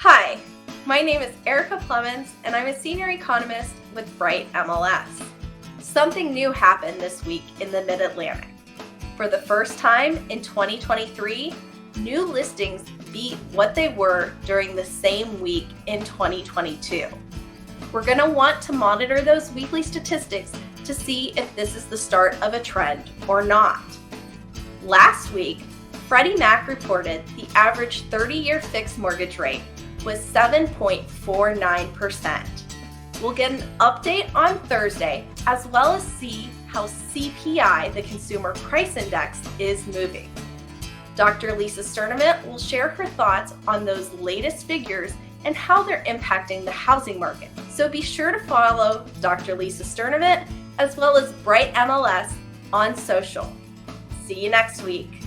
Hi, my name is Erica Plemmons, and I'm a senior economist with Bright MLS. Something new happened this week in the Mid-Atlantic. For the first time in 2023, new listings beat what they were during the same week in 2022. We're going to want to monitor those weekly statistics to see if this is the start of a trend or not. Last week, Freddie Mac reported the average 30-year fixed mortgage rate was 7.49%. We'll get an update on Thursday, as well as see how CPI, the Consumer Price Index, is moving. Dr. Lisa Sturdivant will share her thoughts on those latest figures and how they're impacting the housing market. So be sure to follow Dr. Lisa Sturdivant as well as Bright MLS on social. See you next week.